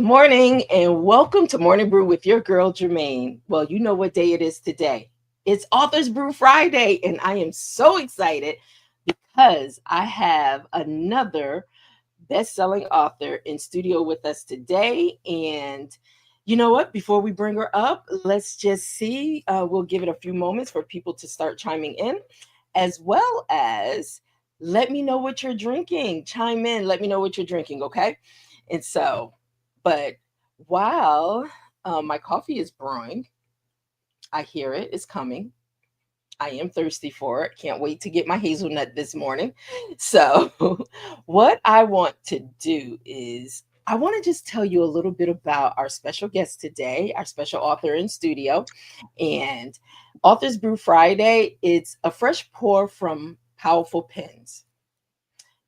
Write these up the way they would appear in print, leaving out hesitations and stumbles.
morning and welcome to Morning Brew with your girl Germaine. Well, you know what day it is today. It's Authors Brew Friday, and I am so excited because I have another best-selling author in studio with us today. And you know what? Before we bring her up, let's just see. We'll give it a few moments for people to start chiming in, as well as let me know what you're drinking. Chime in. Let me know what you're drinking. Okay. And so, but while my coffee is brewing, I hear it is coming. I am thirsty for it. Can't wait to get my hazelnut this morning. So, what I want to do is I want to just tell you a little bit about our special guest today, our special author in studio. And Authors Brew Friday, it's a fresh pour from powerful pens.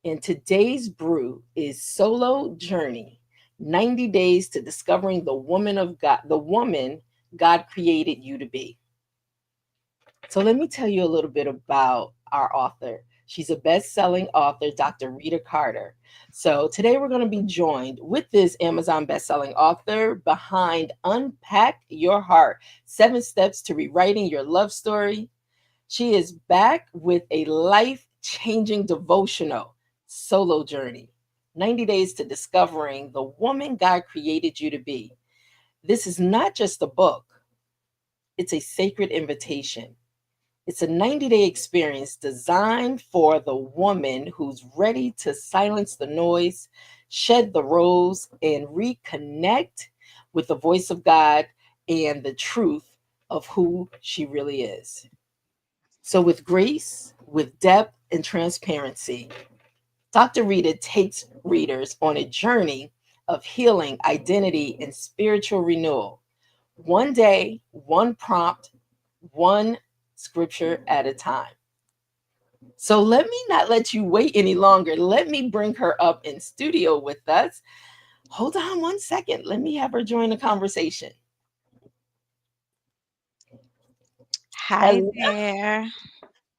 And today's brew is Solo Journey 90 Days to Discovering the Woman of God, the woman God created you to be. So let me tell you a little bit about our author. She's a best-selling author, Dr. Rita Carter. So today we're going to be joined with this Amazon best-selling author behind Unpack Your Heart, 7 Steps to Rewriting Your Love Story. She is back with a life-changing devotional, Solo Journey, 90 Days to Discovering the Woman God Created You to Be. This is not just a book. It's a sacred invitation. It's a 90-day experience designed for the woman who's ready to silence the noise, shed the roles, and reconnect with the voice of God and the truth of who she really is. So, with grace, with depth, and transparency, Dr. Rita takes readers on a journey of healing, identity, and spiritual renewal. One day, one prompt, one scripture at a time. So let me not let you wait any longer. Let me bring her up in studio with us. Hold on one second. Let me have her join the conversation. Hi Hello. there.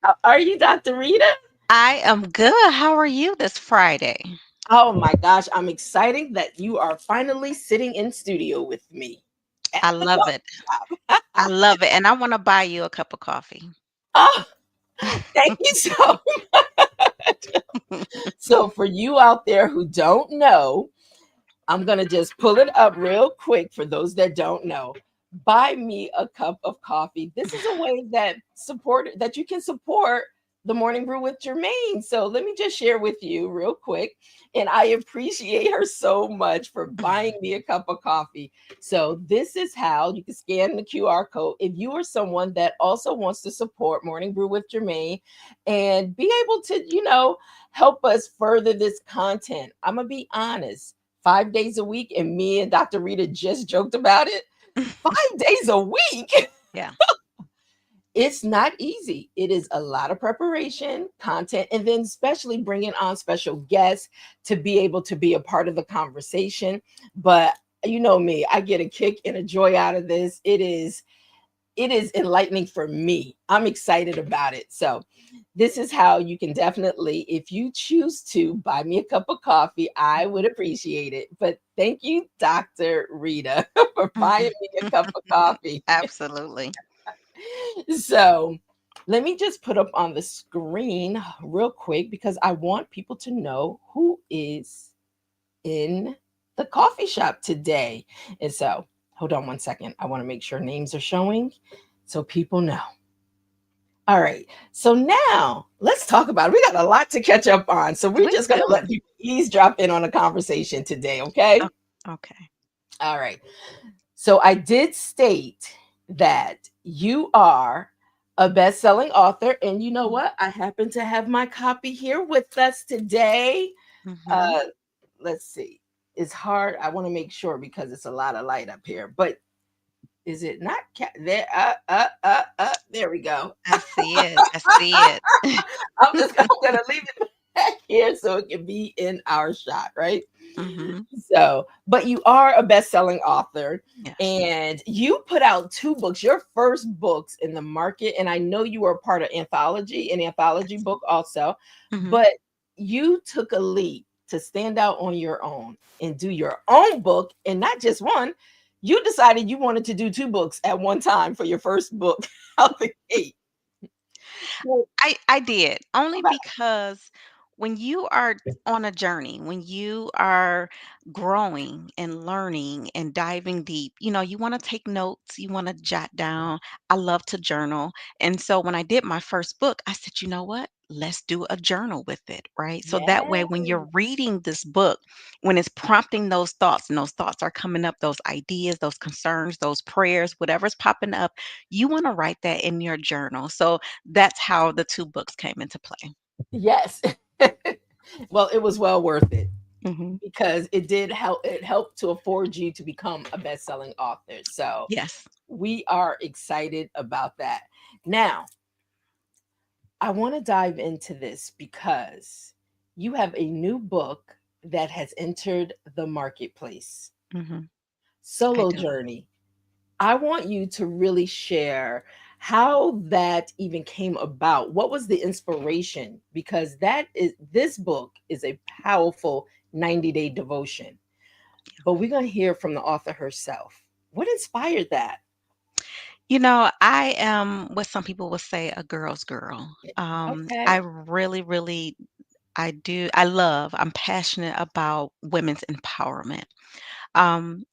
How are you, Dr. Rita? I am good. How are you this Friday? Oh my gosh, I'm excited that you are finally sitting in studio with me at I the love it. coffee shop. I love it. And I want to buy you a cup of coffee. Oh, thank you so much. So, for you out there who don't know, I'm going to just pull it up real quick for those that don't know. Buy me a cup of coffee. This is a way that you can support the Morning Brew with Germaine. So let me just share with you real quick. And I appreciate her so much for buying me a cup of coffee. So this is how you can scan the QR code. If you are someone that also wants to support Morning Brew with Germaine and be able to, help us further this content. I'm going to be honest. 5 days a week, and me and Dr. Rita just joked about it. 5 days a week. Yeah. It's not easy. It is a lot of preparation, content, and then especially bringing on special guests to be able to be a part of the conversation. But you know me, I get a kick and a joy out of this. It is enlightening for me. I'm excited about it. So, this is how you can definitely, if you choose to buy me a cup of coffee, I would appreciate it. But thank you, Dr. Rita, for buying me a cup of coffee. Absolutely. So, let me just put up on the screen real quick because I want people to know who is in the coffee shop today. And so, hold on one second. I want to make sure names are showing so people know. All right. So now let's talk about it. We got a lot to catch up on. So we're We just going to do. let people eavesdrop in on a conversation today. Okay. Oh, okay. All right. So I did state that you are a best selling author. And you know what? I happen to have my copy here with us today. Mm-hmm. Uh, let's see. It's hard. I want to make sure because it's a lot of light up here. But is it not there? There we go. I see it. I see it. I'm gonna leave it back here so it can be in our shot, right? Mm-hmm. So, but you are a best-selling author Yes. and you put out 2 books, your first books in the market. And I know you were a part of an anthology book also, Mm-hmm. but you took a leap. to stand out on your own and do your own book and not just one. You decided you wanted to do two books at one time for your first book out the gate. Well, I did, only okay. because when you are on a journey, when you are growing and learning and diving deep, you wanna take notes, you wanna jot down. I love to journal, and so when I did my first book, I said, "You know what? Let's do a journal with it," right? So that way, Yeah. when you're reading this book, when it's prompting those thoughts and those thoughts are coming up, those ideas, those concerns, those prayers, whatever's popping up, you wanna write that in your journal. So that's how the 2 books came into play. Yes. Well, it was well worth it Mhm. because it did help. It helped to afford you to become a best-selling author. So Yes. we are excited about that. Now, I want to dive into this because you have a new book that has entered the marketplace. Mhm. I Solo do. Journey. I want you to really share how that even came about. What was the inspiration? Because this book is a powerful 90-day devotion. But we're going to hear from the author herself. What inspired that? I am what some people would say a girl's girl. I Okay. really, really I'm passionate about women's empowerment. Um,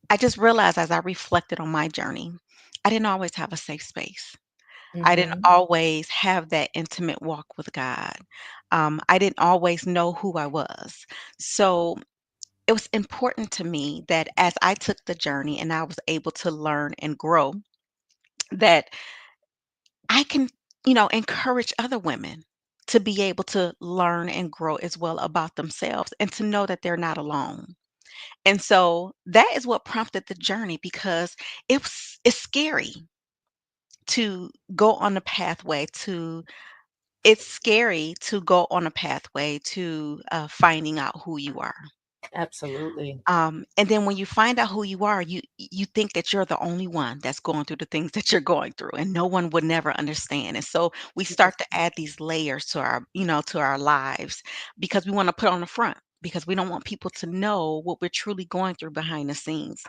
I just realized as I reflected on my journey, I didn't always have a safe space. I didn't Hmm. always have that intimate walk with God. I didn't always know who I was. So it was important to me that as I took the journey and I was able to learn and grow, that I can, encourage other women to be able to learn and grow as well about themselves and to know that they're not alone. And so that is what prompted the journey because it's scary to go on a pathway to it's scary to go on a pathway to finding out who you are. Absolutely. And then when you find out who you are, you think that you're the only one that's going through the things that you're going through, and no one would never understand. And so we start to add these layers to our lives because we want to put on the front because we don't want people to know what we're truly going through behind the scenes.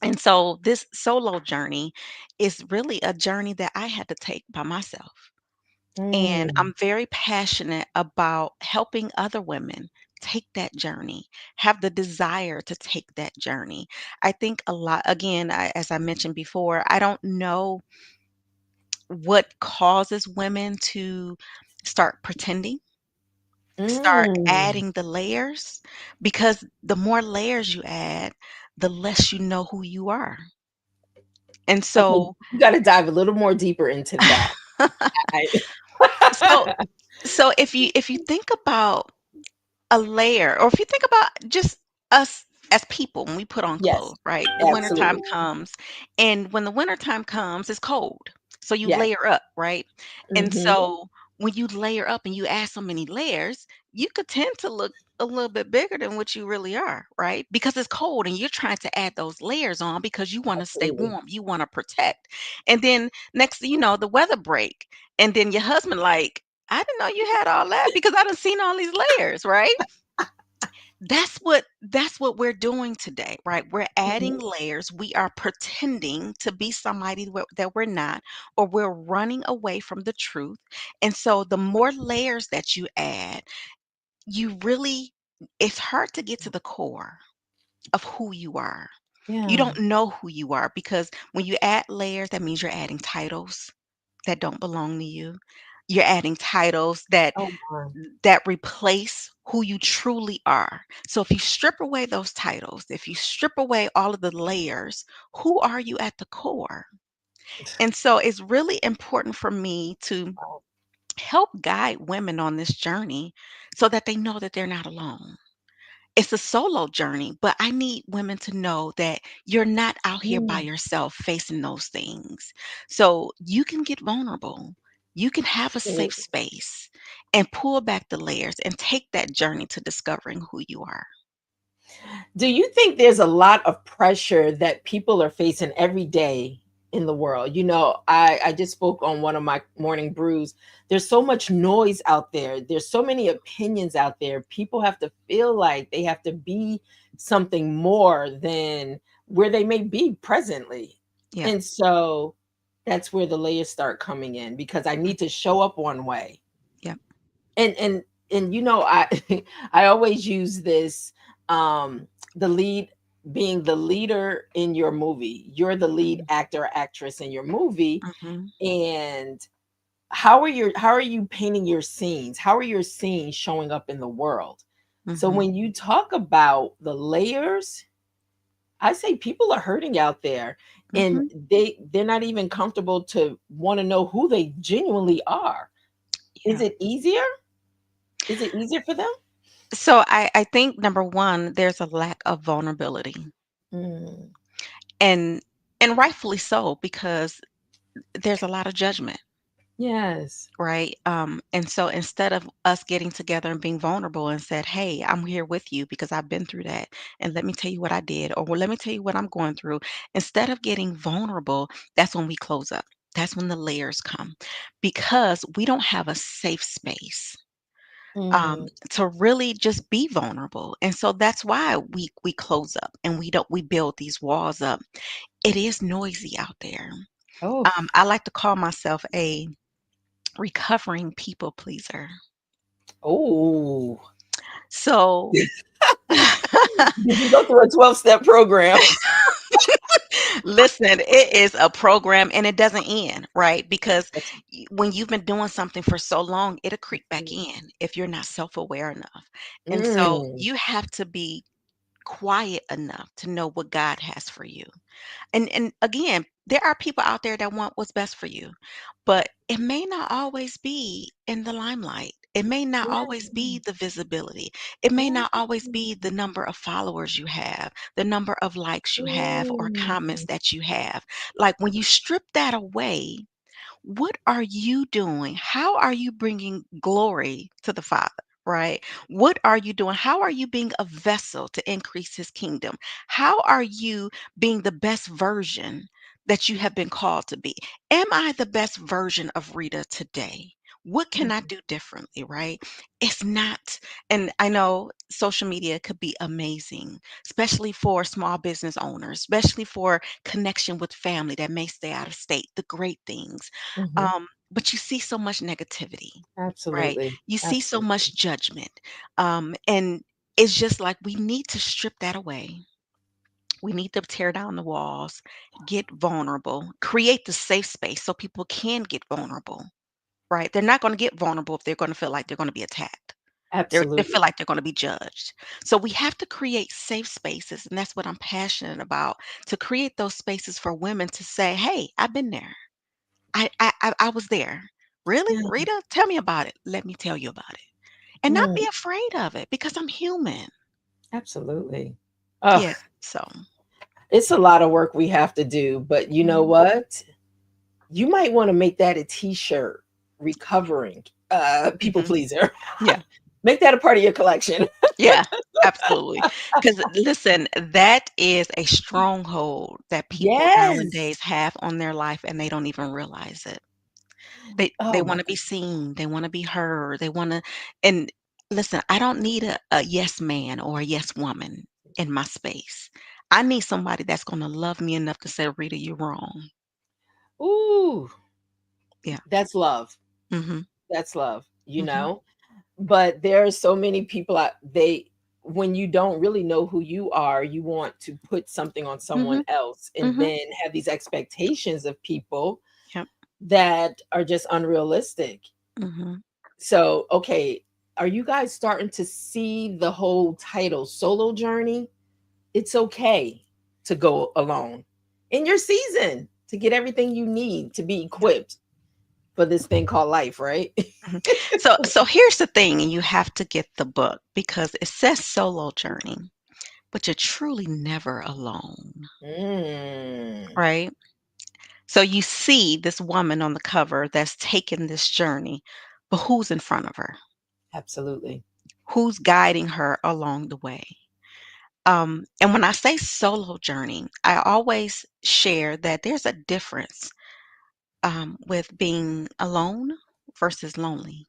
And so this solo journey is really a journey that I had to take by myself. And Mm, I'm very passionate about helping other women take that journey, have the desire to take that journey. I think a lot, again, as I mentioned before, I don't know what causes women to start pretending, start mm. adding the layers, because the more layers you add, the less you know who you are. And Okay, so, you got to dive a little more deeper into that. I, so, so if you think about a layer, or if you think about just us as people when we put on yes, clothes, right? The wintertime absolutely. comes, and when the wintertime comes, it's cold. So you Yes. layer up, right? And Hmm. so when you layer up and you add so many layers, you could tend to look a little bit bigger than what you really are, right? Because it's cold and you're trying to add those layers on because you want to stay Absolutely. warm, you want to protect. And then next thing you know, the weather break. And then your husband like, I didn't know you had all that because I done seen all these layers, right? That's what we're doing today, right? We're Mhm. adding layers. We are pretending to be somebody that we're not, or we're running away from the truth. And so the more layers that you add, you really it's hard to get to the core of who you are. You Yeah. don't know who you are because when you add layers, that means you're adding titles that don't belong to you. You're adding titles that Oh my. replace who you truly are. So if you strip away those titles, if you strip away all of the layers, who are you at the core? And so it's really important for me to Wow. help guide women on this journey so that they know that they're not alone. It's a solo journey, but I need women to know that you're not out here by Mm. yourself facing those things. So you can get vulnerable. You can have a safe Absolutely. space and pull back the layers and take that journey to discovering who you are. Do you think there's a lot of pressure that people are facing every day in the world. I just spoke on one of my morning brews. There's so much noise out there. There's so many opinions out there. People have to feel like they have to be something more than where they may be presently. Yeah. And so that's where the layers start coming in, because I need to show up one way. Yeah. And I I always use this, the lead being the leader in your movie. You're the lead Mhm. actor or actress in your movie. Mhm. And how are you painting your scenes? How are your scenes showing up in the world? So Mhm. when you talk about the layers, I say people are hurting out there, and Mhm. they're not even comfortable to want to know who they genuinely are. Is Yeah. it easier? Is it easier for them? So I think number one, there's a lack of vulnerability, Mm, and and rightfully so because there's a lot of judgment. yes. Right. And so instead of us getting together and being vulnerable and said, "Hey, I'm here with you because I've been through that, and let me tell you what I did, or well, let me tell you what I'm going through," instead of getting vulnerable, that's when we close up. That's when the layers come, because we don't have a safe space Mm. to really just be vulnerable. And so that's why we close up and we build these walls up. It is noisy out there. Oh. I like to call myself a recovering people pleaser. Oh. So Did you go through a 12-step program? listen, it is a program and it doesn't end, right? Because That's when you've been doing something for so long, it'll creep back mm. in if you're not self-aware enough. And so Mm. you have to be quiet enough to know what God has for you. And again, there are people out there that want what's best for you, but it may not always be in the limelight. It may not always be Yeah. the visibility. It may Yeah. not always be the number of followers you have, the number of likes you have, or comments Mm. that you have. Like when you strip that away, what are you doing? How are you bringing glory to the Father? Right? What are you doing? How are you being a vessel to increase his kingdom? How are you being the best version that you have been called to be? Am I the best version of Rita today? What can I Mm. do differently, right? It's not, and I know social media could be amazing, especially for small business owners, especially for connection with family that may stay out of state, the great things. Mhm. But you see so much negativity, right? Absolutely. You see so Absolutely. much judgment. And it's just like we need to strip that away. We need to tear down the walls, get vulnerable, create the safe space so people can get vulnerable, right? They're not going to get vulnerable if they're going to feel like they're going to be attacked. They feel Absolutely. like they're going to be judged. So we have to create safe spaces. And that's what I'm passionate about, to create those spaces for women to say, hey, I've been there. I was there. Really? Yeah. Rita, tell me about it. Let me tell you about it. And not Mm. be afraid of it because I'm human. Absolutely. Ugh, Yeah. So, it's a lot of work we have to do, but you know mhm, what? You might want to make that a t-shirt, recovering people mhm, pleaser. yeah. Make that a part of your collection. Yeah, absolutely. Because listen, that is a stronghold that people Yes. nowadays have on their life and they don't even realize it. They Oh my want to be seen, they want to be heard, they want to, and listen, I don't need a yes man or a yes woman in my space. I need somebody that's going to love me enough to say, Rita, you're wrong. God. Ooh, Yeah. that's love. Mhm. That's love, you Mhm. know? But there are so many people out they when you don't really know who you are, you want to put something on someone Mhm. else and Mhm. then have these expectations of people Yep. that are just unrealistic. Mhm. So, okay, are you guys starting to see the whole title solo journey? It's okay to go alone in your season to get everything you need to be Yeah. equipped for this thing called life, right? Mhm. So here's the thing, and you have to get the book because it says solo journey, but you're truly never alone, Mm, right? So you see this woman on the cover that's taken this journey, but who's in front of her? absolutely. Who's guiding her along the way? And when I say solo journey, I always share that there's a difference with being alone versus lonely.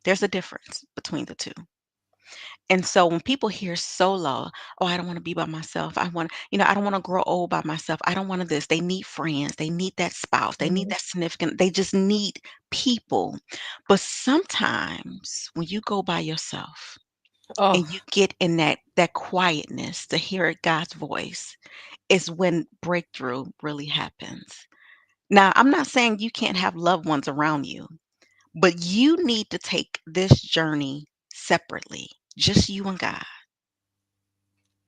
There's a difference between the two. And so when people hear solo, oh, I don't want to be by myself. I want, I don't want to grow old by myself. I don't want to this. They need friends. They need that spouse. They need Mhm. that significant. They just need people. But sometimes when you go by yourself and Oh, you get in that quietness to hear God's voice, is when breakthrough really happens. Now, I'm not saying you can't have loved ones around you, but you need to take this journey separately, just you and God.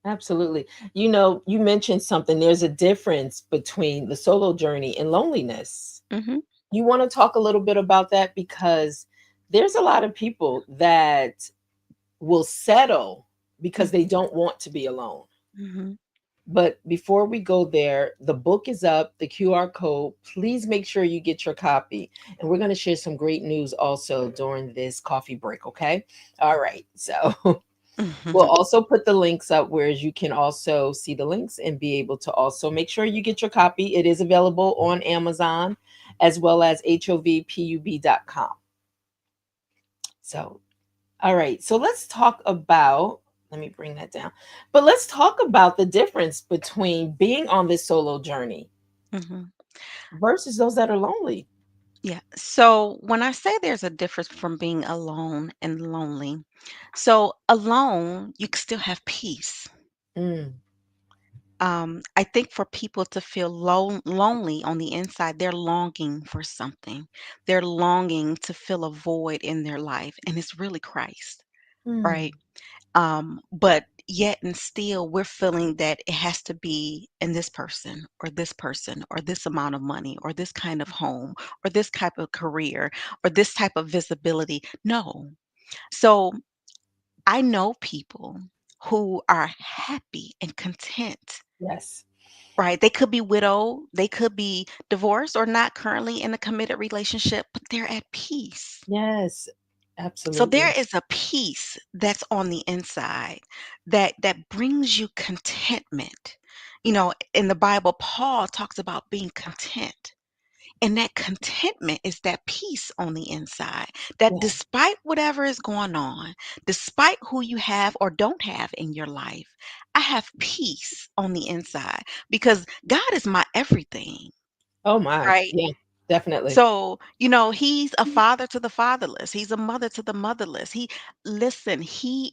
absolutely. You mentioned something. There's a difference between the solo journey and loneliness. Hmm. You want to talk a little bit about that because there's a lot of people that will settle because they don't want to be alone. Hmm. But before we go there, the book is up, the QR code. Please make sure you get your copy. And we're going to share some great news also during this coffee break, okay? All right. So we'll Hmm. also put the links up where you can also see the links and be able to also make sure you get your copy. It is available on Amazon as well as hovpub.com. So, all right. So let's talk about, let me bring that down. But let's talk about the difference between being on this solo journey Hmm. versus those that are lonely. Yeah. So when I say there's a difference from being alone and lonely, so alone, you can still have peace. Mm, I think for people to feel lonely on the inside, they're longing for something. They're longing to fill a void in their life, and it's really Christ, right? mm, But yet and still, we're feeling that it has to be in this person or this person or this amount of money or this kind of home or this type of career or this type of visibility. No. So I know people who are happy and content. yes. Right. They could be widowed, they could be divorced or not currently in a committed relationship, but they're at peace. Yes. So there Absolutely. is a peace that's on the inside that brings you contentment. In the Bible, Paul talks about being content. And that contentment is that peace on the inside. That Yeah. despite whatever is going on, despite who you have or don't have in your life, I have peace on the inside because God is my everything, Oh my. right? Yeah. Definitely. So, he's a father to the fatherless. He's a mother to the motherless. He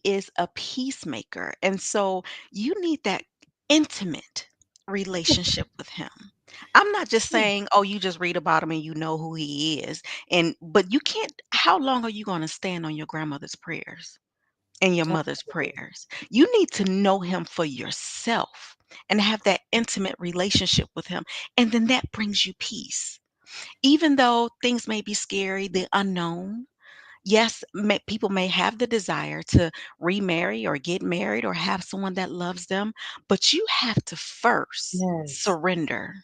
is a peacemaker. And so you need that intimate relationship with him. I'm not just saying, oh, you just read about him and you know who he is. But you can't, how long are you going to stand on your grandmother's prayers and your mother's Absolutely. prayers? You need to know him for yourself and have that intimate relationship with him. And then that brings you peace even though things may be scary, the unknown. Yes, people may have the desire to remarry or get married or have someone that loves them, but you have to first Yes. surrender.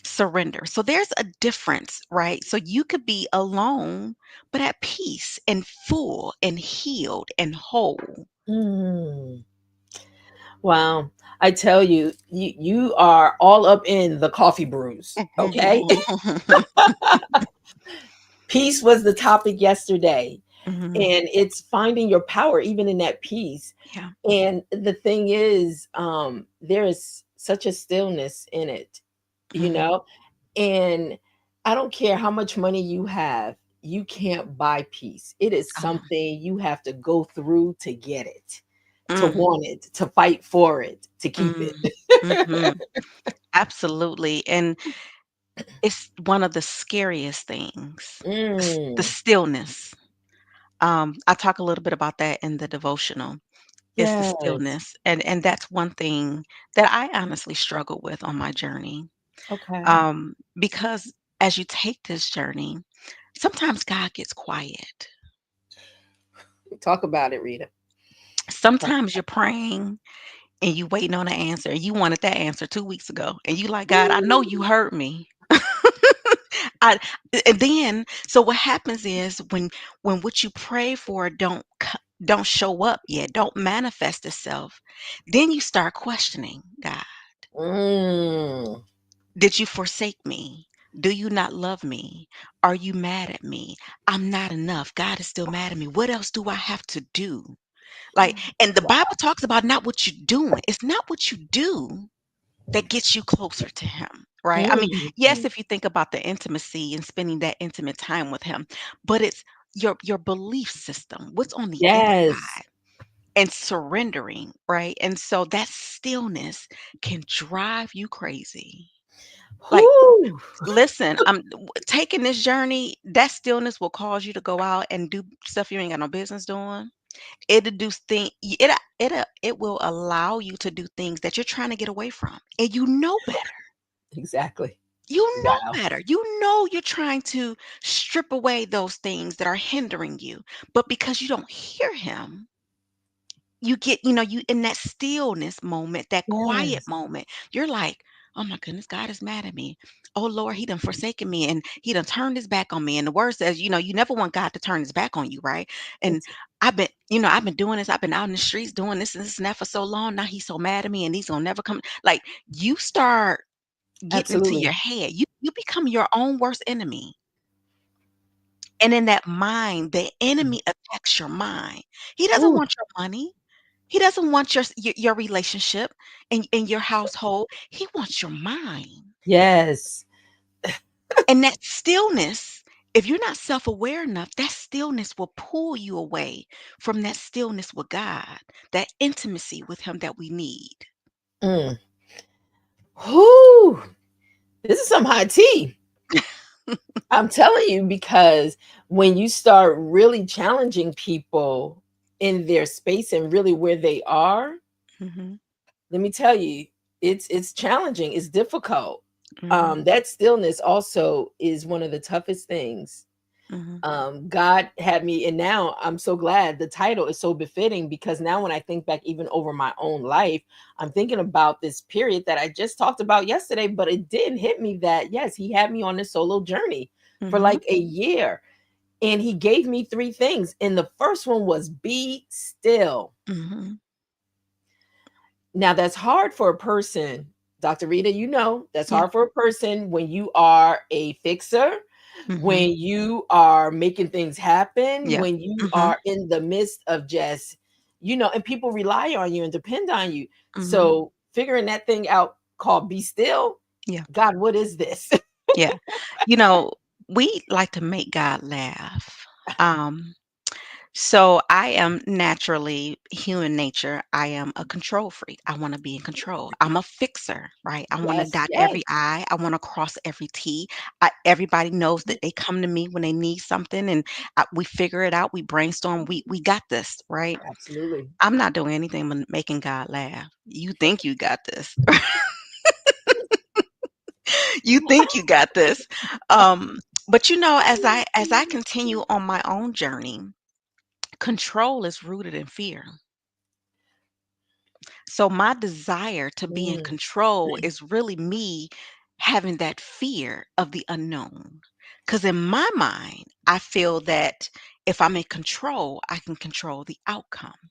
Surrender. So there's a difference, right? So you could be alone, but at peace and full and healed and whole. Mm. Wow. I tell you, you are all up in the coffee brews. Okay. Peace was the topic yesterday. Mhm. And it's finding your power even in that peace. Yeah. And the thing is, there is such a stillness in it, you Mhm. know? And I don't care how much money you have, you can't buy peace. It is Oh. something you have to go through to get it, to Mm, want it, to fight for it, to keep mm, it. mhm. Absolutely. And it's one of the scariest things, the Mm, stillness. I talk a little bit about that in the devotional. It's the yes. stillness, and that's one thing that I honestly struggle with on my journey. Okay. Because as you take this journey, sometimes God gets quiet. Talk about it, Rita. Talk. Sometimes you're praying and you waiting on an answer. You wanted that answer 2 weeks ago, and you like, God, I know you heard me. I and then so what happens is when what you pray for don't come. don't show up yet, don't manifest itself, then you start questioning God. Mm, Did you forsake me? Do you not love me? Are you mad at me? I'm not enough. God is still mad at me. What else do I have to do? Like, and the wow. Bible talks about not what you're doing. It's not what you do that gets you closer to him, right? I mean, yes, Mm, if you think about the intimacy and spending that intimate time with him, but it's your belief system, what's on the yes. inside and surrendering, right? And so that stillness can drive you crazy. Like, Whew. listen, taking this journey, that stillness will cause you to go out and do stuff you ain't got no business doing. It'll do thing it will allow you to do things that you're trying to get away from. And you know better. Exactly. You know Wow. better. You know you're trying to strip away those things that are hindering you. But because you don't hear him, you get, you in that stillness moment, that quiet Yes. moment, you're like, oh my goodness, God is mad at me. Oh Lord, he done forsaken me and he done turned his back on me. And the word says, you never want God to turn his back on you, right? And Ex- I've been doing this, I've been out in the streets doing this and that for so long. Now he's so mad at me and he's gonna never come. Like, you start getting into your Absolutely. head. You become your own worst enemy. And in that mind, the enemy attacks your mind. He doesn't Ooh, want your money. He doesn't want your relationship and your household. He wants your mind. yes. And that stillness, if you're not self-aware enough, that stillness will pull you away from that stillness with God, that intimacy with him that we need. Mm. Whew. This is some hot tea. I'm telling you, because when you start really challenging people in their space and really where they are, Mhm. let me tell you, it's challenging, it's difficult. Mhm. That stillness also is one of the toughest things. Mhm. God had me, and now I'm so glad the title is so befitting, because now when I think back even over my own life, I'm thinking about this period that I just talked about yesterday, but it didn't hit me that yes, he had me on this solo journey for Mhm. like a year, and he gave me three things. And the first one was be still. Mhm. Now that's hard for a person, Dr. Rita, that's Yeah. hard for a person when you are a fixer, Mhm. when you are making things happen, Yeah. when you Mhm. are in the midst of just, and people rely on you and depend on you. Mhm. So figuring that thing out called be still, Yeah. God, what is this? Yeah. You know, we like to make God laugh. Um So I am naturally human nature. I am a control freak. I want to be in control. I'm a fixer, right? I want to Yes, dot yes, every I. I want to cross every T. Everybody knows that they come to me when they need something, and we figure it out. We brainstorm. We got this, right? absolutely. I'm not doing anything but making God laugh. You think you got this? You think you got this? Um, but as I continue on my own journey, control is rooted in fear. So my desire to be in Mm, control is really me having that fear of the unknown. Because in my mind, I feel that if I'm in control, I can control the outcome.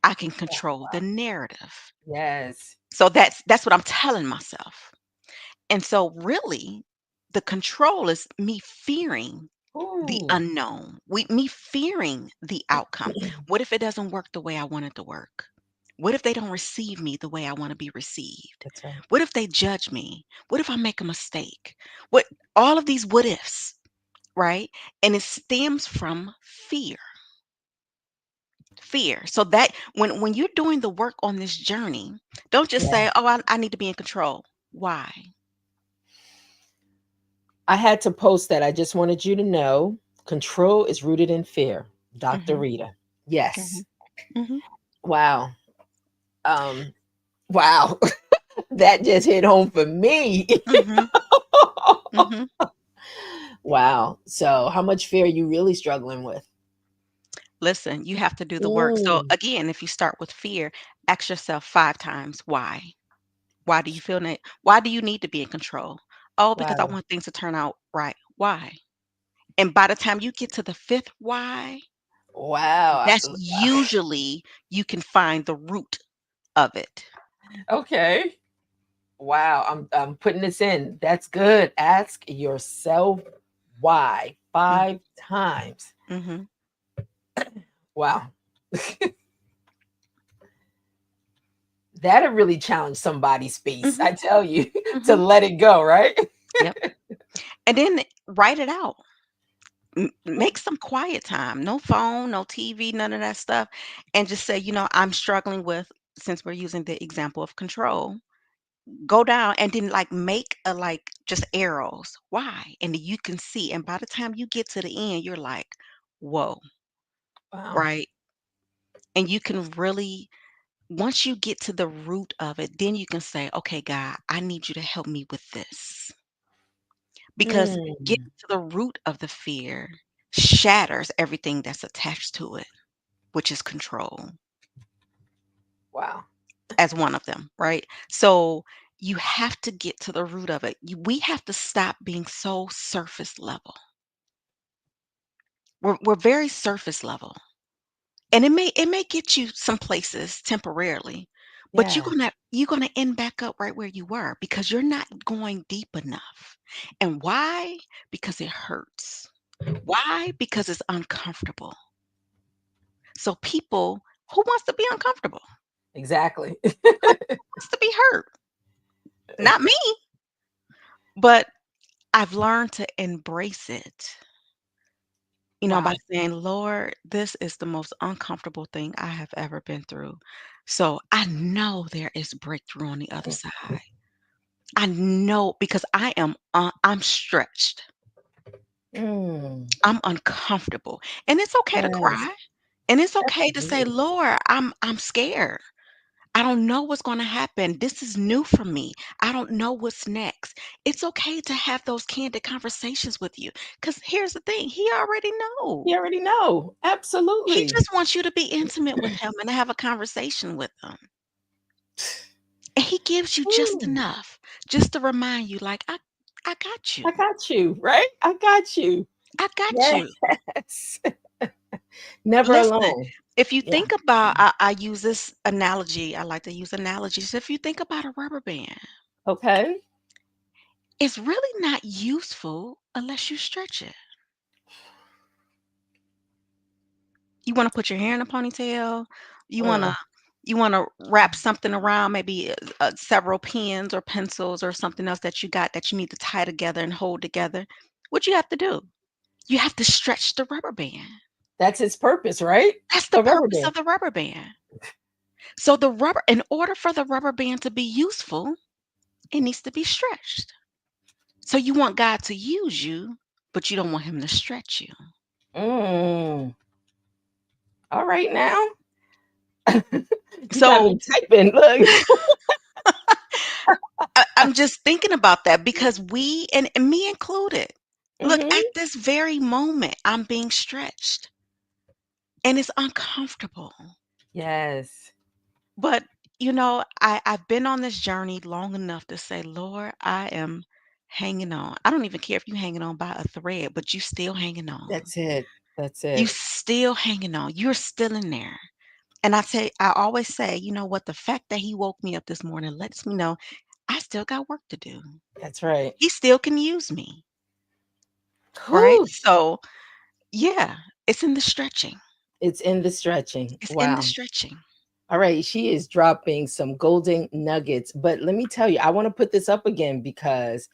I can control the narrative. yes. So that's what I'm telling myself. And so really, the control is me fearing the Ooh, unknown. Me fearing the outcome. What if it doesn't work the way I want it to work? What if they don't receive me the way I want to be received? that's right. What if they judge me? What if I make a mistake? What All of these what ifs, right? And it stems from fear. Fear. So that when you're doing the work on this journey, don't just Yeah. say, "Oh, I need to be in control." Why? I had to post that. I just wanted you to know control is rooted in fear. Dr. Mhm. Rita. Yes. Mhm. Mhm. Wow. Um, wow. That just hit home for me. Mhm. Mhm. Wow. So how much fear are you really struggling with? Listen, you have to do the work. So Mm, again, if you start with fear, ask yourself 5 times why. Why do you feel that? Why do you need to be in control? Oh, because I wow. want things to turn out right. Why? And by the time you get to the fifth why, Wow. That's usually you can find the root of it. Okay. Wow. I'm putting this in. That's good. Ask yourself why Mm, 5 times. mhm, Wow. That'll really challenge somebody's space, mhm, I tell you, to mhm. let it go, right? Yep. And then write it out. Make some quiet time. No phone, no TV, none of that stuff. And just say, I'm struggling with, since we're using the example of control, go down and then like make a like just arrows. Why? And then you can see. And by the time you get to the end, you're like, whoa, Wow. right? And you can really, once you get to the root of it, then you can say, okay, God, I need you to help me with this. Because getting Mm. to the root of the fear shatters everything that's attached to it, which is control Wow. as one of them, right? So you have to get to the root of it. We have to stop being so surface level. We're very surface level. And it may get you some places temporarily, but Yeah, you're gonna end back up right where you were because you're not going deep enough. And why? Because it hurts. Why? Because it's uncomfortable. So people who wants to be uncomfortable, exactly. who wants to be hurt? Not me, but I've learned to embrace it, by Wow. saying, Lord, this is the most uncomfortable thing I have ever been through. So I know there is breakthrough on the other side. I know because I'm stretched. Mm. I'm uncomfortable. And it's okay to Yes, cry. And it's okay to say, absolutely. Lord, I'm scared. I don't know what's going to happen. This is new for me. I don't know what's next. It's okay to have those candid conversations with you. Because here's the thing, he already knows. You already know. He Absolutely. just wants you to be intimate with him and to have a conversation with him. And he gives you just Ooh, enough, just to remind you, like, I got you. I got you, right? I got you. I got you. Yes. Never Listen, alone. if you Yeah. think about, I use this analogy. I like to use analogies. If you think about a rubber band, Okay. it's really not useful unless you stretch it. You wanna put your hair in a ponytail, you wanna Mm, you wanna wrap something around, maybe, several pens or pencils or something else that you got that you need to tie together and hold together. What you have to do? You have to stretch the rubber band. that's its purpose, right? That's the A rubber purpose band. of the rubber band. So in order for the rubber band to be useful, it needs to be stretched. So you want God to use you, but you don't want him to stretch you. Mm. All right now. You got So me typing. Look. I'm just thinking about that because and me included. Look, Hmm. at this very moment, I'm being stretched and it's uncomfortable. Yes. But, I've been on this journey long enough to say, Lord, I am hanging on. I don't even care if you're hanging on by a thread, but you still hanging on. That's it. That's You it. still hanging on. You're still in there. And I always say, you know what? The fact that he woke me up this morning lets me know I still got work to do. That's right. He still can use me. Right? Whew. So, yeah, it's in the stretching. It's in the stretching. It's in the Wow. stretching. All right. She is dropping some golden nuggets. But let me tell you, I want to put this up again because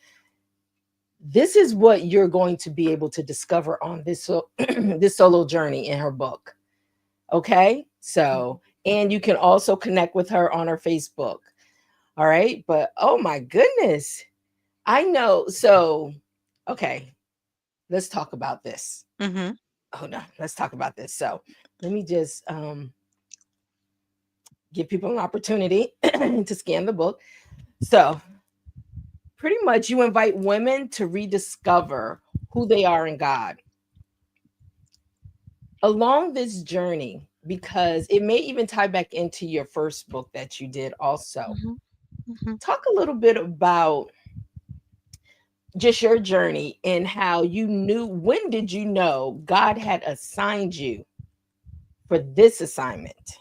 this is what you're going to be able to discover on this this solo journey in her book. Okay? Mhm, So, and you can also connect with her on her Facebook. All right? But oh my goodness. I know. So, okay, let's talk about this. mhm, Oh no, let's talk about this. So, let me just give people an opportunity to scan the book. So, pretty much you invite women to rediscover who they are in God along this journey, because it may even tie back into your first book that you did also. mhm, mhm. Talk a little bit about just your journey and how you knew, when did you know God had assigned you for this assignment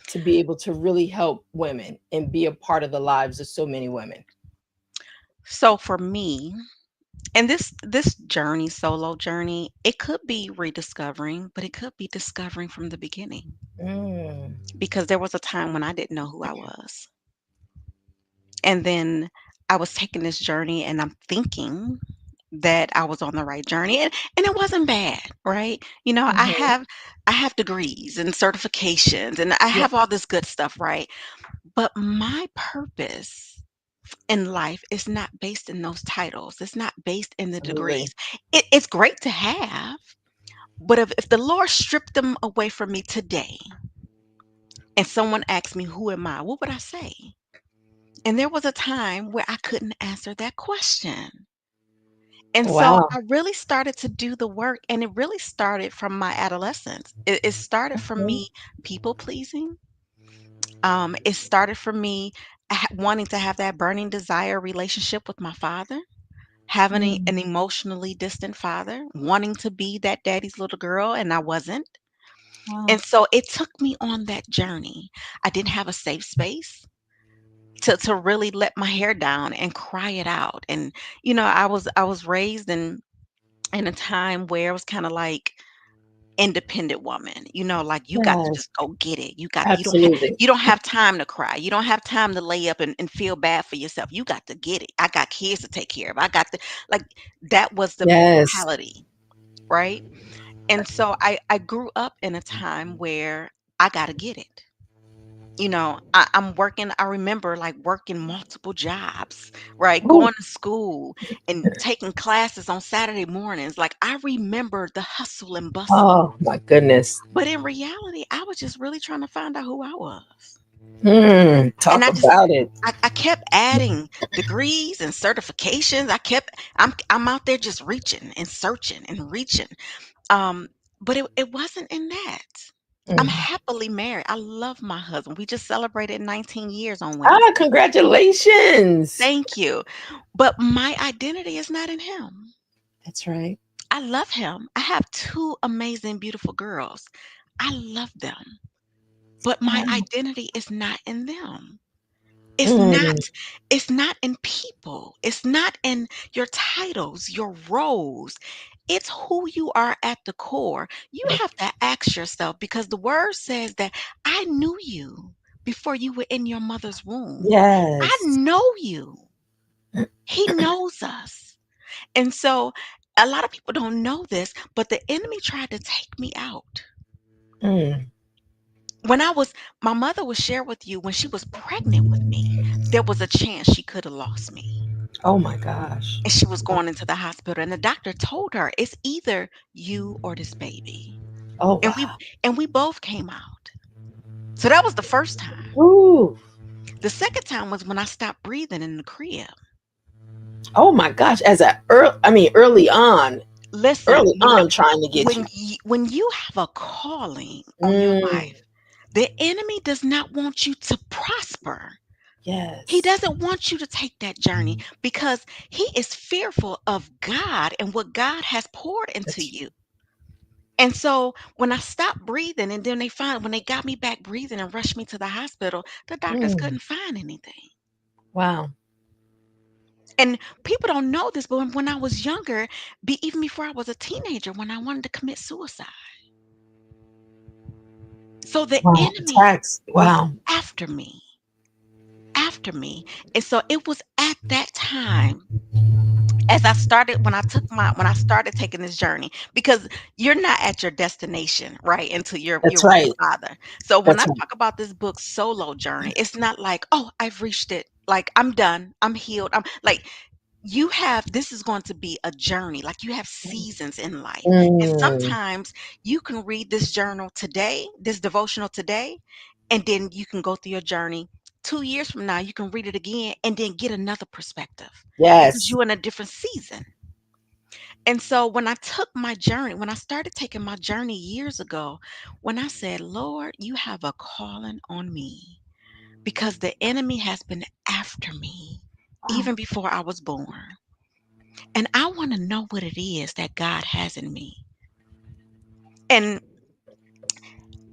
to be able to really help women and be a part of the lives of so many women? So for me, and this journey, solo journey, it could be rediscovering, but it could be discovering from the beginning. Mm. Because there was a time when I didn't know who I was. And then I was taking this journey and I'm thinking that I was on the right journey, and it wasn't bad, right? You know, Mhm. I have degrees and certifications and I Yeah, have all this good stuff, right? But my purpose in life is not based in those titles. It's not based in the absolutely. degrees. It's great to have, but if the Lord stripped them away from me today and someone asked me, who am I? What would I say? And there was a time where I couldn't answer that question. And so Wow. I really started to do the work, and it really started from my adolescence. It started from Mhm. me people pleasing. It started from me wanting to have that burning desire relationship with my father, having Mm. an emotionally distant father, wanting to be that daddy's little girl, and I wasn't. Wow. And so it took me on that journey. I didn't have a safe space to really let my hair down and cry it out. And I was raised in a time where it was kind of like independent woman, like you got to Yes, just go get it. absolutely. You don't have time to cry. You don't have time to lay up and feel bad for yourself. You got to get it. I got kids to take care of. I got to, like, that was the Yes. mentality, right? And so I grew up in a time where I got to get it. I'm working. I remember like working multiple jobs, right? Ooh. Going to school and taking classes on Saturday mornings. Like, I remember the hustle and bustle. Oh my goodness. But in reality, I was just really trying to find out who I was. And Talk I just, about it. I kept adding degrees and certifications. I'm out there just reaching and searching and reaching. Um, but it wasn't in that. I'm Mm. happily married. I love my husband. We just celebrated 19 years on Ah, Wednesday. congratulations. Thank you. But my identity is not in him. That's right. I love him. I have two amazing, beautiful girls. I love them. But my Wow. identity is not in them. It's not Mm. it's not in people. It's not in your titles, your roles. It's who you are at the core. You have to ask yourself, because the word says that I knew you before you were in your mother's womb. I Yes. know you. He knows us. And so a lot of people don't know this, but the enemy tried to take me out. Mm. When I was, my mother will share with you, when she was pregnant with me, there was a chance she could have lost me. Oh my gosh. And she was going into the hospital, and the doctor told her, it's either you or this baby. Oh And we wow. and we both came out. So that was the first time. Ooh. The second time was when I stopped breathing in the crib. Oh my gosh. As a I mean, Listen, early on, trying to get you. when you have a calling on your Mm. life, the enemy does not want you to prosper. He Yes. doesn't want you to take that journey because he is fearful of God and what God has poured into That's you. And so when I stopped breathing, and then when they got me back breathing and rushed me to the hospital, the doctors mm. couldn't find anything. Wow. And people don't know this, but when I was younger, even before I was a teenager, when I wanted to commit suicide. So the Wow. enemy Attacks. was Wow. after me, after me. And so it was at that time, as I started, when I started taking this journey, because you're not at your destination, right, until you're That's with the right. Father. So when I That's right. talk about this book solo journey, it's not like, oh, I've reached it, like I'm done, I'm healed. I'm like, you have, this is going to be a journey, like you have seasons in life. And Mm. sometimes you can read this journal today, this devotional today, and then you can go through your journey 2 years from now. You can read it again and then get another perspective, because Yes. you're in a different season. And so when I took my journey, when I started taking my journey years ago, when I said, Lord, you have a calling on me, because the enemy has been after me Wow. even before I was born. And I want to know what it is that God has in me. And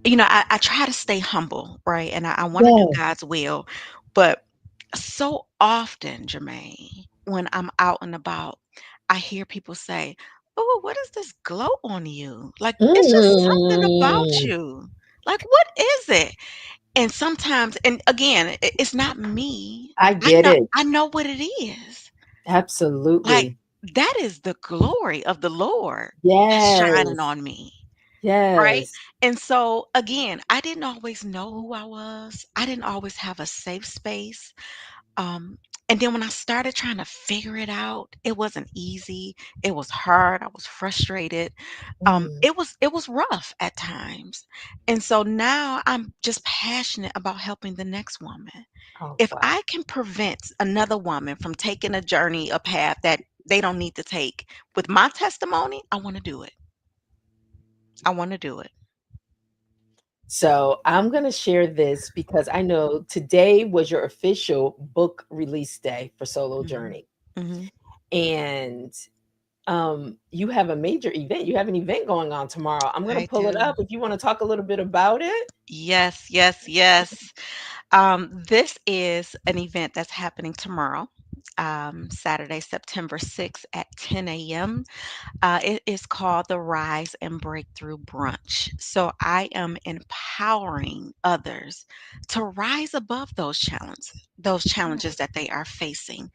I try to stay humble, right? And I want to do Yes. God's will. But so often, Jermaine, when I'm out and about, I hear people say, "Oh, what is this glow on you? Like, it's just something about Mm, you. Like, what is it?" And sometimes, and again, it's not me. I I get know, it. I know what it is. Like, Absolutely. that is the glory of the Lord that's shining Yes. on me. Right? Yes. And so again, I didn't always know who I was. I didn't always have a safe space. Um, and then when I started trying to figure it out, it wasn't easy. It was hard. I was frustrated. Mm. It was rough at times. And so now I'm just passionate about helping the next woman. Oh, If wow. I can prevent another woman from taking a journey, a path that they don't need to take with my testimony, I want to do it. I want to do it. So I'm going to share this because I know today was your official book release day for Solo Mhm. Journey. Mhm. And you have a major event. You have an event going on tomorrow. I'm going to I pull it do. up if you want to talk a little bit about it. Yes, yes, yes. This is an event that's happening tomorrow, Saturday, September 6th at 10 a.m. It is called the Rise and Breakthrough Brunch. So I am empowering others to rise above those challenges that they are facing.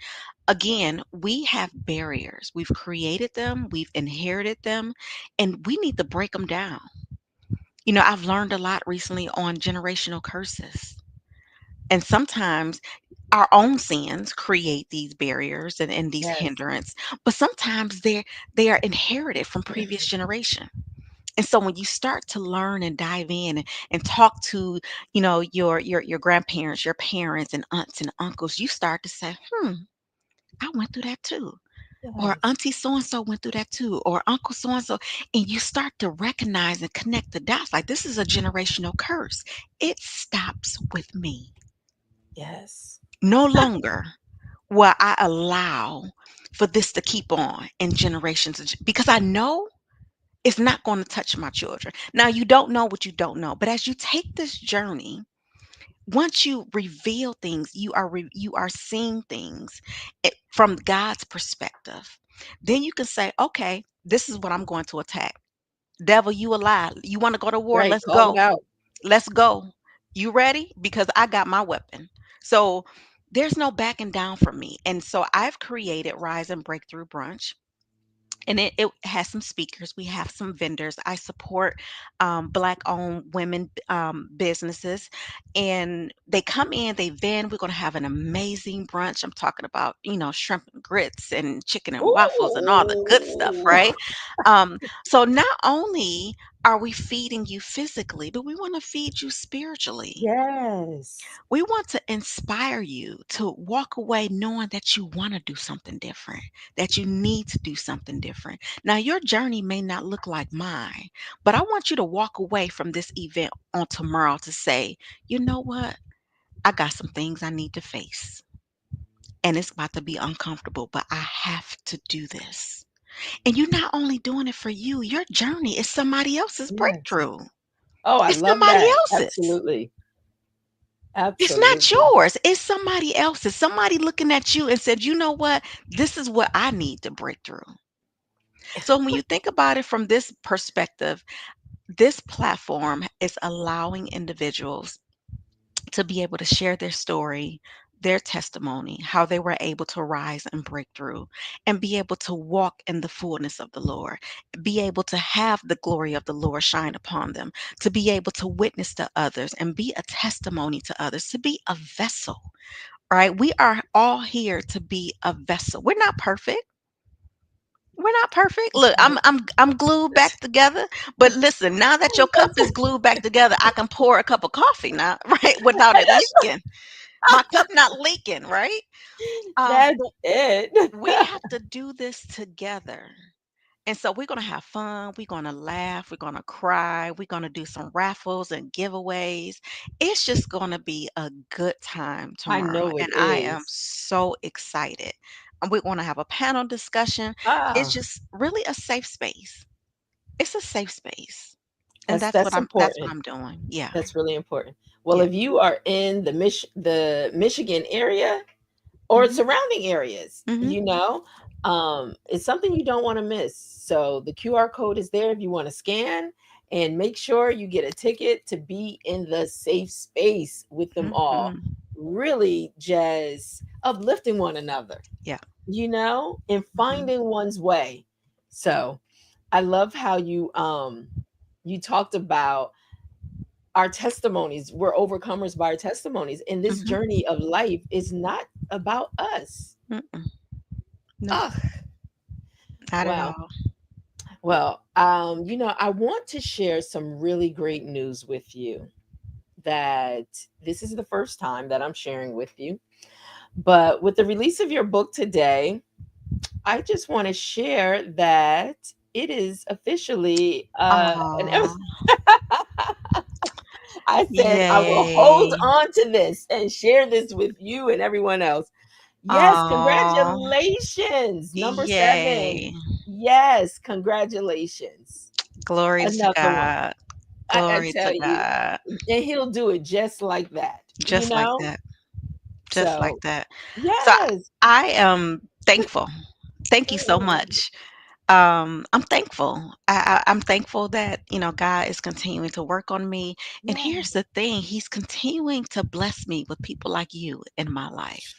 Again, we have barriers. We've created them, we've inherited them, and we need to break them down. I've learned a lot recently on generational curses. And sometimes our own sins create these barriers and these Yes. hindrance, but sometimes they are inherited from previous generation. And so when you start to learn and dive in and talk to, your grandparents, your parents and aunts and uncles, you start to say, I went through that too. Or Yes. auntie so and so went through that too, or uncle so and so. And you start to recognize and connect the dots like this is a generational curse. It stops with me. Yes. No longer will I allow for this to keep on in generations because I know it's not going to touch my children. Now, you don't know what you don't know, but as you take this journey, once you reveal things, you are seeing things from God's perspective. Then you can say, okay, this is what I'm going to attack. Devil, you a lie. You want to go to war? Right. Let's Call it go. out. Let's go. You ready? Because I got my weapon. So there's no backing down from me. And so I've created Rise and Breakthrough Brunch, and it has some speakers. We have some vendors. I support Black owned women businesses, and they come in, they vend. We're going to have an amazing brunch. I'm talking about, shrimp and grits and chicken and waffles and all the good stuff, Ooh. right? So not only are we feeding you physically, but we want to feed you spiritually. Yes. We want to inspire you to walk away knowing that you want to do something different, that you need to do something different. Now, your journey may not look like mine, but I want you to walk away from this event on tomorrow to say, you know what? I got some things I need to face, and it's about to be uncomfortable, but I have to do this. And you're not only doing it for you, your journey is somebody else's Yes. breakthrough. Oh, I It's love somebody that. else's. Absolutely. It's not Absolutely. yours. It's somebody else's. Somebody looking at you and said, you know what? This is what I need to break through. So when you think about it from this perspective, this platform is allowing individuals to be able to share their story, their testimony, how they were able to rise and break through, and be able to walk in the fullness of the Lord, be able to have the glory of the Lord shine upon them, to be able to witness to others and be a testimony to others, to be a vessel. Right? We are all here to be a vessel. We're not perfect. We're not perfect. Look, I'm glued back together. But listen, now that your cup is glued back together, I can pour a cup of coffee now, right? Without it leaking. My cup not leaking, right? That's But it. we have to do this together. And so we're going to have fun. We're going to laugh. We're going to cry. We're going to do some raffles and giveaways. It's just going to be a good time I tomorrow. know it And I am is. so excited. And we're going to have a panel discussion. It's Ah, just really a safe space. It's a safe space. And That's that's what important. I'm doing. Yeah. That's really important. Well, Yeah. if you are in the Michigan area or Mhm. surrounding areas, Mhm. it's something you don't want to miss. So the QR code is there if you want to scan, and make sure you get a ticket to be in the safe space with them all. Mhm. Really just uplifting one another, Yeah. and Mhm. finding one's way. So I love how you talked about our testimonies. We're overcomers by our testimonies. And this Mhm. journey of life is not about us. Mm-mm. Nope. Ugh, Not at wow. all. Well, I want to share some really great news with you, that this is the first time that I'm sharing with you. But with the release of your book today, I just want to share that it is officially an Aw. I said I will hold Yay. on to this and share this with you and everyone else. Yes, Aw. congratulations. Number 7. Yay. Yes, congratulations. Glory to Another one. God. I Glory tell to you. God. And he'll do it just like that, Just like that. Just like So, that. So yes. I am thankful. Thank you so Mm, much. I'm thankful. I'm thankful that, God is continuing to work on me. And yeah. here's the thing, He's continuing to bless me with people like you in my life.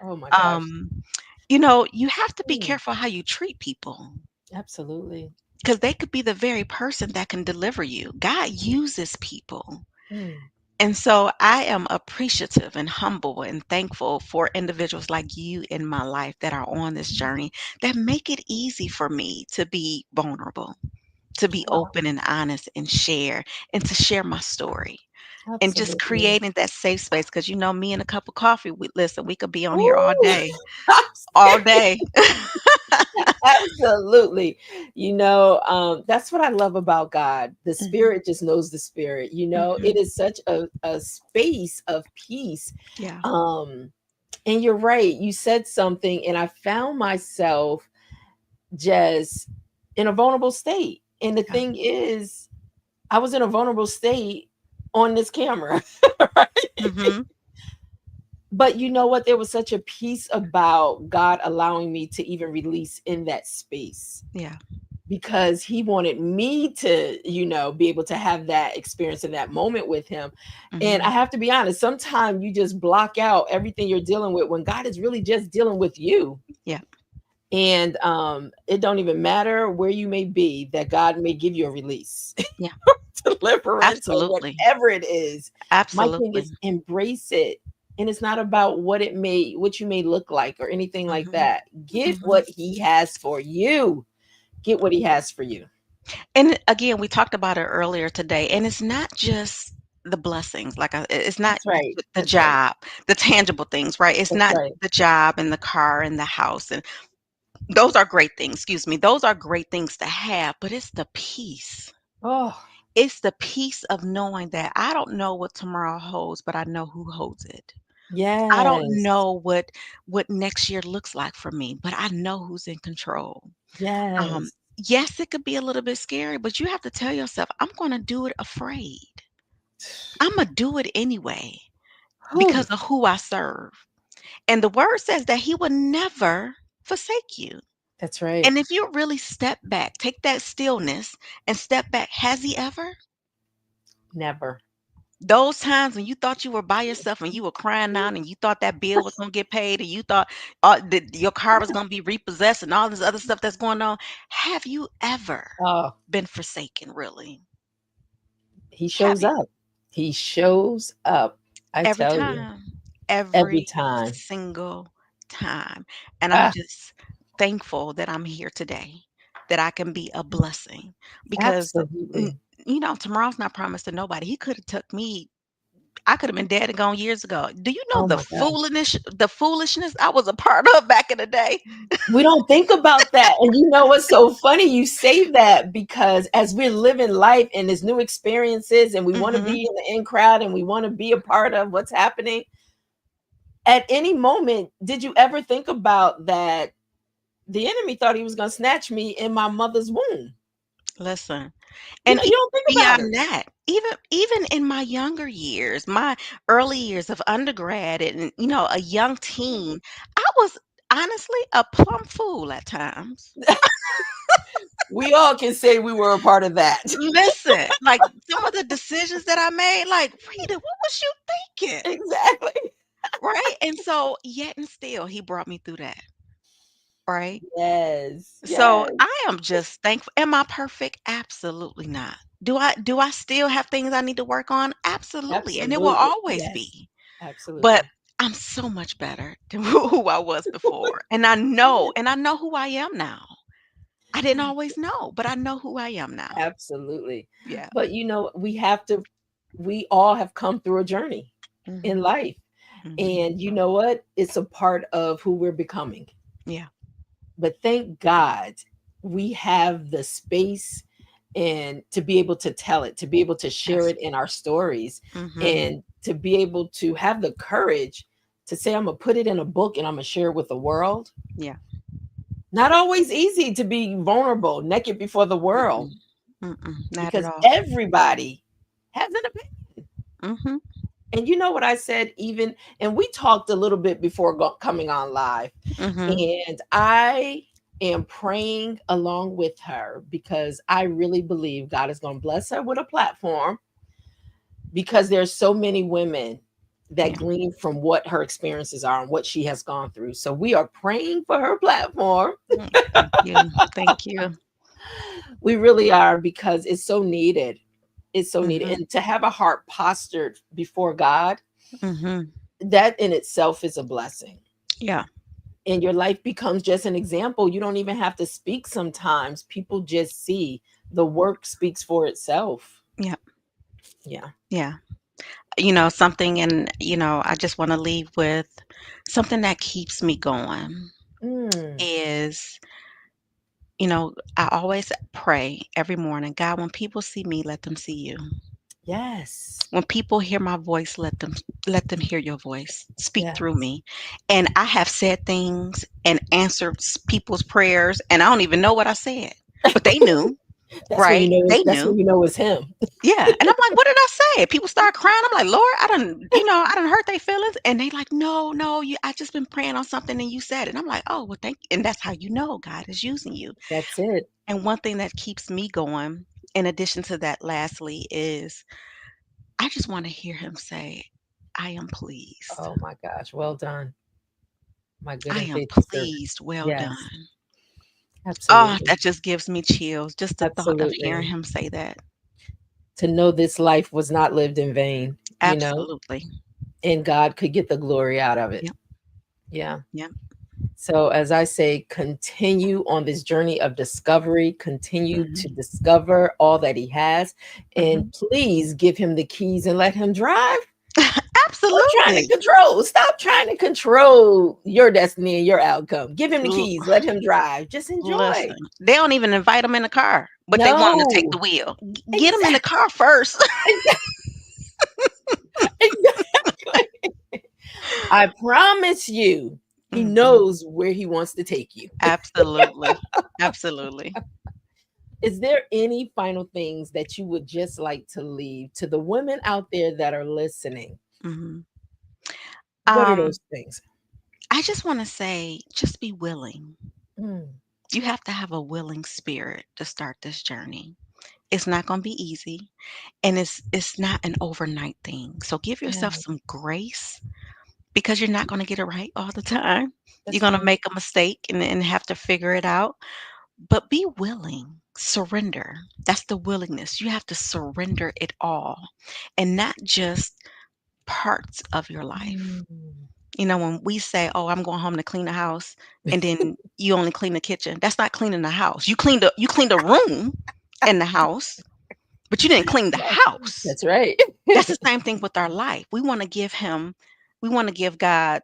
Oh my gosh. Um, you have to be Mm, careful how you treat people absolutely. because they could be the very person that can deliver you. God uses people. Mm, And so I am appreciative and humble and thankful for individuals like you in my life that are on this journey that make it easy for me to be vulnerable, to be oh, open and honest and to share my story and just absolutely. creating that safe space. Because me and a cup of coffee, we could be on here Ooh, all day. absolutely. That's what I love about God. The Mhm. spirit just knows the spirit. It Mhm. is such a space of peace. Yeah. Um, and you're right. You said something, and I found myself just in a vulnerable state. And the Yeah. thing is, I was in a vulnerable state on this camera. Right? Mhm. But you know what? There was such a peace about God allowing me to even release in that space, Yeah. because he wanted me to, be able to have that experience in that moment with him. And I Mhm. have to be honest, sometimes you just block out everything you're dealing with when God is really just dealing with you. Yeah. And it don't even matter where you may be, that God may give you a release, Yeah. deliverance, or Absolutely. whatever it is. My thing Absolutely. is, embrace it. And it's not about what you may look like or anything like Mhm. that. Get Mhm. what he has for you. Get what he has for you. And again, we talked about it earlier today, and it's not just the blessings. It's not That's right. the That's right. job, the tangible things, right? It's That's not right. the job and the car and the house, and those are great things. Excuse me, those are great things to have, but it's the peace. Oh, It's the peace of knowing that I don't know what tomorrow holds, but I know who holds it. I don't yes. know what next year looks like for me, but I know who's in control. Um, Yes. yes, it could be a little bit scary, but you have to tell yourself, I'm going to do it afraid. I'm going to do it anyway Whew. because of who I serve. And the word says that he will never forsake you. That's right. And if you really step back, take that stillness and step back, has he ever? Never. Those times when you thought you were by yourself and you were crying out and you thought that bill was going to get paid and you thought that your car was going to be repossessed and all this other stuff that's going on, have you ever Oh, been forsaken, really? he Have shows you? up. He shows up. I Every tell you, time. every Every time. single time. And I'm Ah, just thankful that I'm here today, that I can be a blessing because, n- absolutely. tomorrow's not promised to nobody. He could have took me. I could have been dead and gone years ago. Do you know Oh my gosh. the foolishness I was a part of back in the day? We don't think about that. And you know what's so funny? You say that because as we're living life and there's new experiences and we want to Hmm. be in the in crowd and we want to be a part of what's happening, at any moment, did you ever think about that the enemy thought he was going to snatch me in my mother's womb? Listen. You And know, you don't think about it. beyond that, even in my younger years, my early years of undergrad and, a young teen, I was honestly a plumb fool at times. We all can say we were a part of that. Listen, like, some of the decisions that I made, like, "Rita, what was you thinking?" Exactly. Right? And so, yet and still, he brought me through that, right? Yes. So, Yes. I am just thankful. Am I perfect? Absolutely not. Do I still have things I need to work on? Absolutely, and it will Absolutely. always Yes. be. But Absolutely. I'm so much better than who I was before, and I know who I am now. I didn't always know, but I know who I am now. Absolutely. Yeah. But we all have come through a journey in Mhm. life. Mhm. And you know what? It's a part of who we're becoming. Yeah. But thank God we have the space and to be able to tell it, to be able to share Yes. it in our stories, Mhm. and to be able to have the courage to say, I'm going to put it in a book and I'm going to share it with the world. Yeah. Not always easy to be vulnerable, naked before the world, Mm-mm. Mm-mm. Not at because all. everybody has an opinion. Mhm. And you know what I said, even, and we talked a little bit before coming on live, Mhm. and I am praying along with her because I really believe God is going to bless her with a platform, because there's so many women that Yeah. glean from what her experiences are and what she has gone through. So we are praying for her platform. Thank you. Thank you. We really are, because it's so needed. It's so needed. Mhm. And to have a heart postured before God, Mhm. that in itself is a blessing. Yeah. And your life becomes just an example. You don't even have to speak sometimes. People just see the work speaks for itself. Yeah. Yeah. Yeah. Something, and I just want to leave with something that keeps me going Mm, is, I always pray every morning, God, when people see me, let them see you. yes. When people hear my voice, let them hear your voice. Speak through Yes. me. And I have said things and answered people's prayers, and I don't even know what I said, but they knew, right? They That's when knew. you know it's him. Yeah. And I'm like, what did I say? People start crying. I'm like, Lord, I done hurt their feelings. And they like, no, no, I just been praying on something and you said it. And I'm like, oh, well, thank you. And that's how you know God is using you. That's it. And one thing that keeps me going, in addition to that, lastly, is I just want to hear him say, I am pleased. Oh my gosh. Well done. My good I and am faithful servant. pleased. Well Yes. done. Oh, Absolutely. that just gives me chills. Just the thought of hearing Absolutely. him say that. To know this life was not lived in vain, Absolutely. and God could get the glory out of it. Yep. Yeah. Yep. So, as I say, continue on this journey of discovery, continue to Hmm. discover all that He has, and Hmm. please give Him the keys and let Him drive. Absolutely. Stop trying to control your destiny and your outcome. Give Him the L- keys, let Him drive. Just enjoy. Listen, they don't even invite them in the car, but they want them to take the No, wheel. Get them in the exactly. car first. Exactly. I promise you, He Hmm. knows where He wants to take you. Absolutely. Absolutely. Is there any final things that you would just like to leave to the women out there that are listening? Hmm. What are Um, those things? I just want to say, just be willing. Mm, You have to have a willing spirit to start this journey. It's not going to be easy, and it's not an overnight thing. So give yeah, yourself some grace, because you're not going to get it right all the time. You're that's going to right. make a mistake and have to figure it out. But be willing, surrender. That's the willingness. You have to surrender it all, and not just parts of your life. Mm, When we say, "Oh, I'm going home to clean the house," and then you only clean the kitchen, that's not cleaning the house. You cleaned a room in the house, but you didn't clean the house. that's right. That's the same thing with our life. We want to give God,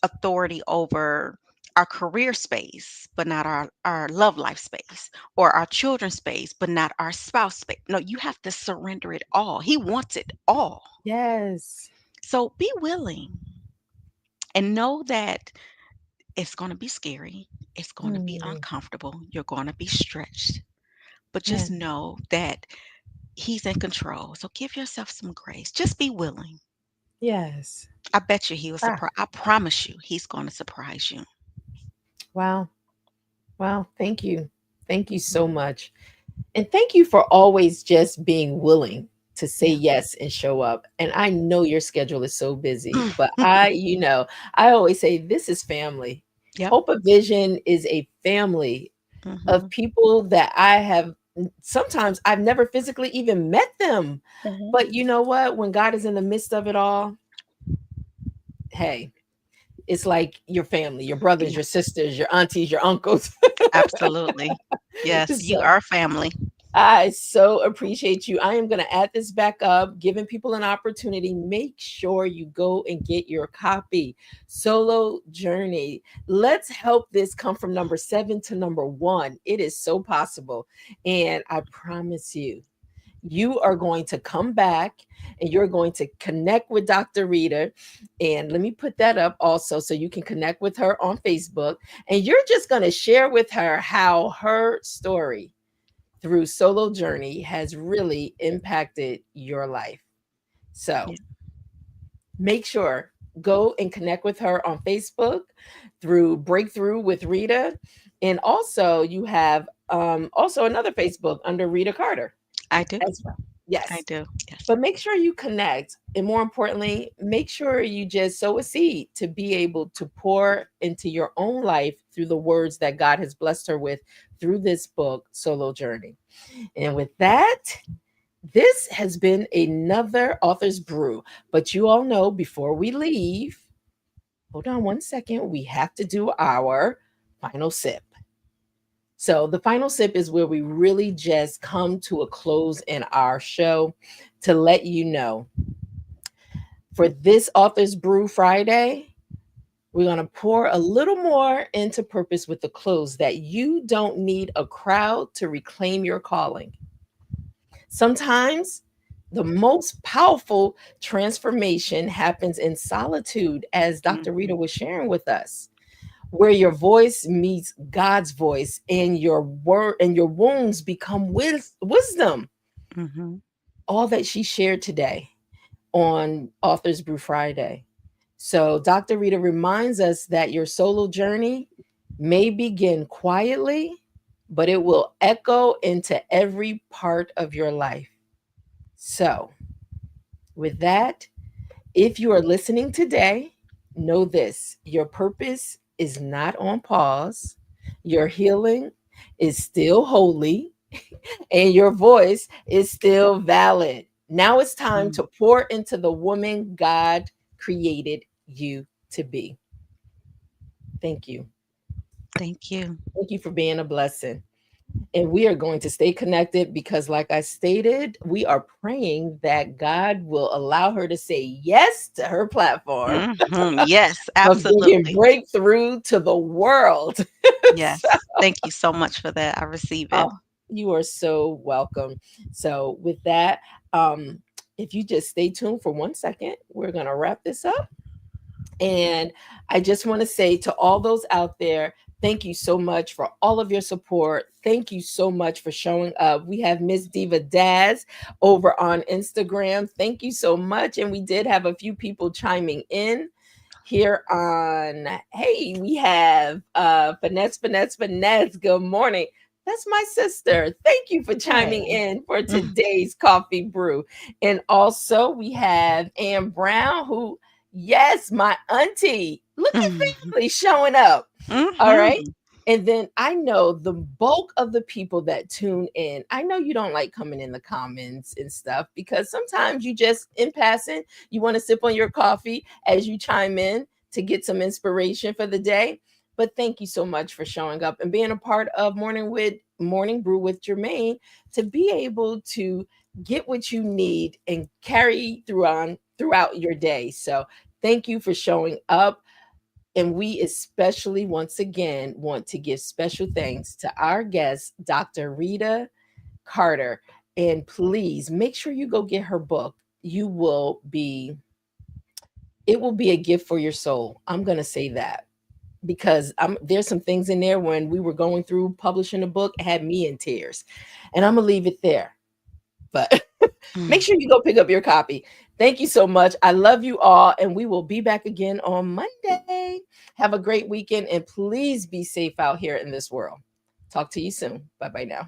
authority over our career space, but not our love life space, or our children's space, but not our spouse space. No, you have to surrender it all. He wants it all. Yes. So be willing and know that it's going to be scary. It's going to be Mm, uncomfortable. You're going to be stretched, but Yeah. just know that He's in control. So give yourself some grace. Just be willing. Yes. I bet you He will Ah, surprise. I promise you, He's going to surprise you. wow. Wow. Thank you. Thank you so Mhm. much. And thank you for always just being willing to say Yeah. yes and show up. And I know your schedule is so busy, but I always say this is family. Yep. Hope of Vision is a family of Mhm. people that I have sometimes I've never physically even met them. Mhm. But you know what? When God is in the midst of it all, hey, it's like your family, your brothers, Yeah. your sisters, your aunties, your uncles. Absolutely. Yes, you So are family. I so appreciate you. I am going to add this back up, giving people an opportunity. Make sure you go and get your copy. Solo Journey. Let's help this come from number 7 to number 1. It is so possible. And I promise you are going to come back and you're going to connect with Dr. Rita. And let me put that up also so you can connect with her on Facebook. And you're just going to share with her how her story through Solo Journey has really impacted your life. So Yeah. make sure go and connect with her on Facebook through Breakthrough with Rita. And also you have also another Facebook under Rita Carter I do. as well. I Yes. do. Yes. But make sure you connect. And more importantly, make sure you just sow a seed to be able to pour into your own life through the words that God has blessed her with through this book, Solo Journey. And with that, this has been another Author's Brew. But you all know before we leave, hold on one second, we have to do our final sip. So, the final sip is where we really just come to a close in our show to let you know for this Author's Brew Friday, we're going to pour a little more into purpose with the close that you don't need a crowd to reclaim your calling. Sometimes the most powerful transformation happens in solitude, as Dr. Rita Mhm. was sharing with us, where your voice meets God's voice and your word and your wounds become wisdom. Mhm. All that she shared today on Authors Brew Friday. So, Dr. Rita reminds us that your solo journey may begin quietly, but it will echo into every part of your life. So, with that, if you are listening today, know this: your purpose is not on pause, your healing is still holy, and your voice is still valid. Now it's time Mm. to pour into the woman God created you to be. Thank you. Thank you. Thank you for being a blessing. And we are going to stay connected because, like I stated, we are praying that God will allow her to say yes to her platform Mhm. Yes, of bringing absolutely. breakthrough to the world. So, Yes. Thank you so much for that. I receive it. oh, you are so welcome. So, with that, if you just stay tuned for 1 second, we're going to wrap this up. And I just want to say to all those out there, thank you so much for all of your support. Thank you so much for showing up. We have Miss Diva Daz over on Instagram. Thank you so much. And we did have a few people chiming in here on, hey, we have Finesse. Good morning. That's my sister. Thank you for chiming Hey. in for Mm. today's coffee brew. And also we have Ann Brown, who, yes, my auntie. Look at Mhm. family showing up. All right. Mhm. And then I know the bulk of the people that tune in, I know you don't like coming in the comments and stuff because sometimes you just, in passing, you want to sip on your coffee as you chime in to get some inspiration for the day. But thank you so much for showing up and being a part of Morning Brew with Germaine to be able to get what you need and carry throughout your day. So thank you for showing up. And we especially, once again, want to give special thanks to our guest, Dr. Rita Carter. And please make sure you go get her book. You will be, it will be a gift for your soul. I'm going to say that. because there's some things in there when we were going through publishing a book, it had me in tears. And I'm gonna leave it there. But make Mm. sure you go pick up your copy. Thank you so much. I love you all, and we will be back again on Monday. Have a great weekend, and please be safe out here in this world. Talk to you soon. Bye bye now.